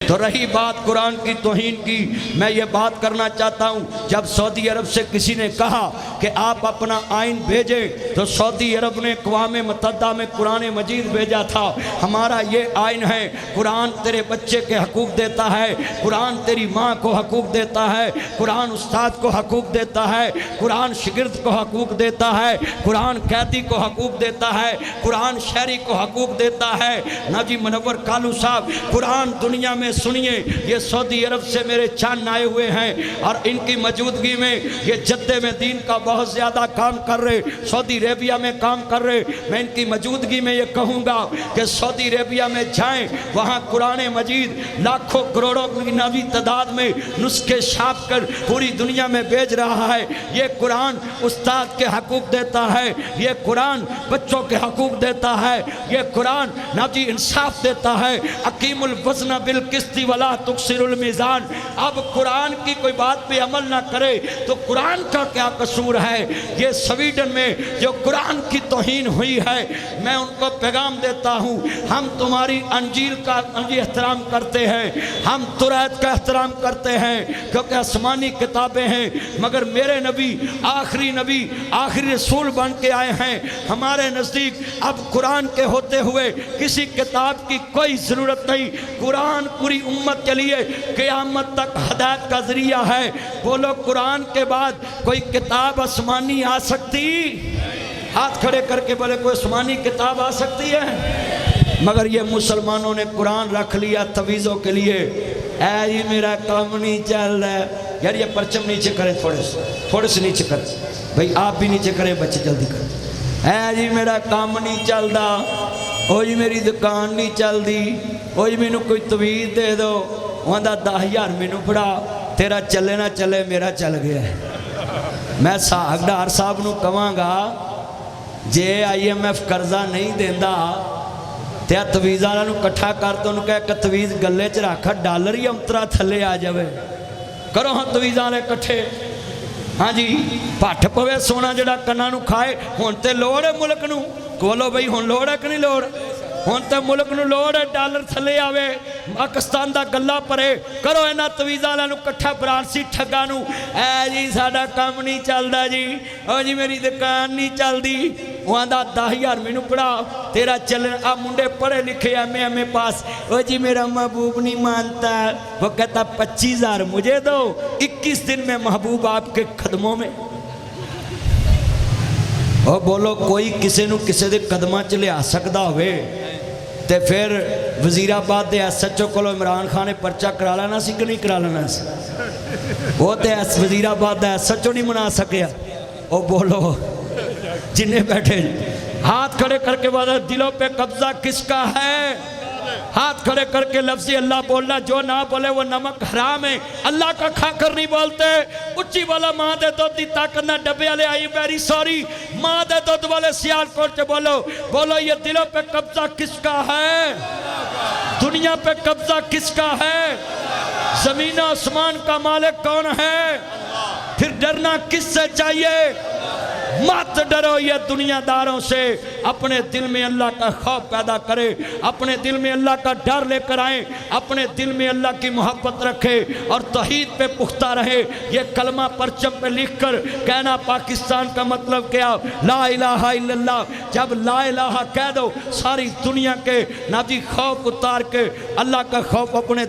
तो रही बात कुरान की तौहीन की, मैं ये बात करना चाहता हूँ, जब सऊदी अरब से किसी ने कहा कि आप अपना आइन भेजें, तो सऊदी अरब ने अक़वाम मुत्तहिदा में कुरान मजीद भेजा था। हमारा ये आइन है, कुरान तेरे बच्चे के हकूक़ देता है, कुरान तेरी माँ को हकूक़ देता है, कुरान उस्ताद को हकूक़ देता है, कुरान शिगिर्द को हकूक़ देता है, कुरान कैदी को हकूक़ देता है, कुरान शहरी को हकूक़ देता है। नाजी मुनव्वर कालू साहब, कुरान दुनिया में सुनिए, ये सऊदी अरब से मेरे चांद आए हुए हैं और इनकी मौजूदगी में ये जद्दे में दीन का बहुत ज़्यादा काम कर रहे, सऊदी अरेबिया में काम कर रहे। मैं इनकी मौजूदगी में ये कहूँगा कि सऊदी अरेबिया में जाएँ, वहाँ कुरान मजीद लाखों करोड़ों की नवी तादाद में नुस्खे छाप कर पूरी दुनिया में भेज रहा है। ये कुरान उस्ताद के हकूक़ देता है, ये कुरान बच्चों के हकूक़ देता है, ये कुरान नाजी इंसाफ देता है। अकीमुल वज़न बिल किस्ती वला तुक्सिरुल मीज़ान। अब कुरान की कोई बात पे अमल ना करे तो कुरान का क्या कसूर है? ये स्वीडन में जो कुरान की तौहीन हुई है, मैं उनको पैगाम देता हूँ, हम तुम्हारी अंजील का एहतराम करते हैं, हम तुरैत का एहतराम करते हैं क्योंकि आसमानी किताबें हैं, मगर मेरे नबी आखिरी रसूल बन के आए हैं। हमारे नज़दीक अब कुरान के होते हुए किसी किताब की कोई ज़रूरत नहीं। कुरान पूरी उम्मत के लिए क़यामत तक हदायत का ज़रिया है। बोलो, कुरान के बाद कोई किताब आसमानी आ सकती? हाथ खड़े करके बोले, कोई आसमानी किताब आ सकती है? मगर ये मुसलमानों ने कुरान रख लिया तवीज़ों के लिए। ऐ जी मेरा काम नहीं चल रहा है यार, ये परचम नीचे करें, थोड़े से नीचे करें भाई, आप भी नीचे करें, बच्चे जल्दी करें। ऐ जी मेरा काम नहीं चलता, ओ जी मेरी दुकान नहीं चलती, ओ जी मैनू कोई तवीज़ दे दो, वहाँ 10,000 मैनू फड़ा, तेरा चले ना चले मेरा चल गया है। मैं साहबदार साहब नू कहांगा, जे IMF कर्जा नहीं देंदा तो तवीज़ वालों इकट्ठा कर दो, उन्होंने कहा एक तवीज़ गले च रख, डॉलर ही अंतरा थले आ जाए। करो हाँ तवीज़ वाले इकट्ठे। हाँ जी, भट्ठ पवे सोना जड़ा कन्ना नू खाए। हुण ते लोड़ है मुल्क नू, बोलो बई हुण लोड़ है कि नहीं लोड़? हुण तो मुल्क नू लोड़ है डॉलर थले आवे, पाकिस्तान दा गला परे। करो इन्हां तवीज़ वालों इकट्ठा, फ्रांसी ठगा नू। ऐ जी साडा काम नहीं चलता जी, ओ जी मेरी दुकान नहीं चलती, वहाँ 10,000 मैनू पढ़ा, तेरा चलन। आ मुंडे पढ़े लिखे MA पास, ओ जी मेरा महबूब नहीं मानता, वो कहता 25,000 मुझे दो, 21 दिन में महबूब आपके कदमों में। और बोलो, कोई किसी नू किसी दे कदमां च लिया सकता होवे ते फिर वजीराबाद के SHO को इमरान खान ने पर्चा करा लेना सी कि नहीं करा लेना सी? वो तो वजीराबाद का SHO नहीं मना सकिया। ओ बोलो, जिन्हें बैठे हाथ खड़े करके वादा, दिलों पे कब्जा किसका है? हाथ खड़े करके लफ्ज़ अल्लाह बोलना, जो ना बोले वो नमक हराम है। अल्लाह का खाकर नहीं बोलते। उच्ची वाला माँ दे दुध की ताकत ना डब्बे वाले, आई वेरी सॉरी, माँ दे दुध वाले सियालकोट से बोलो, बोलो ये दिलों पे कब्जा किसका है? दुनिया पे कब्जा किसका है? जमीन आसमान का मालिक कौन है? फिर डरना किससे चाहिए? मत डरो ये दुनियादारों से, अपने दिल में अल्लाह का खौफ पैदा करे, अपने दिल में अल्लाह का डर लेकर आए, अपने दिल में अल्लाह की मोहब्बत रखे और तौहीद पे पुख्ता रहे। ये कलमा परचम पे लिख कर कहना, पाकिस्तान का मतलब क्या? ला इलाहा इल्लल्लाह। जब ला इलाहा कह दो, सारी दुनिया के नाजी खौफ उतार के अल्लाह का खौफ अपने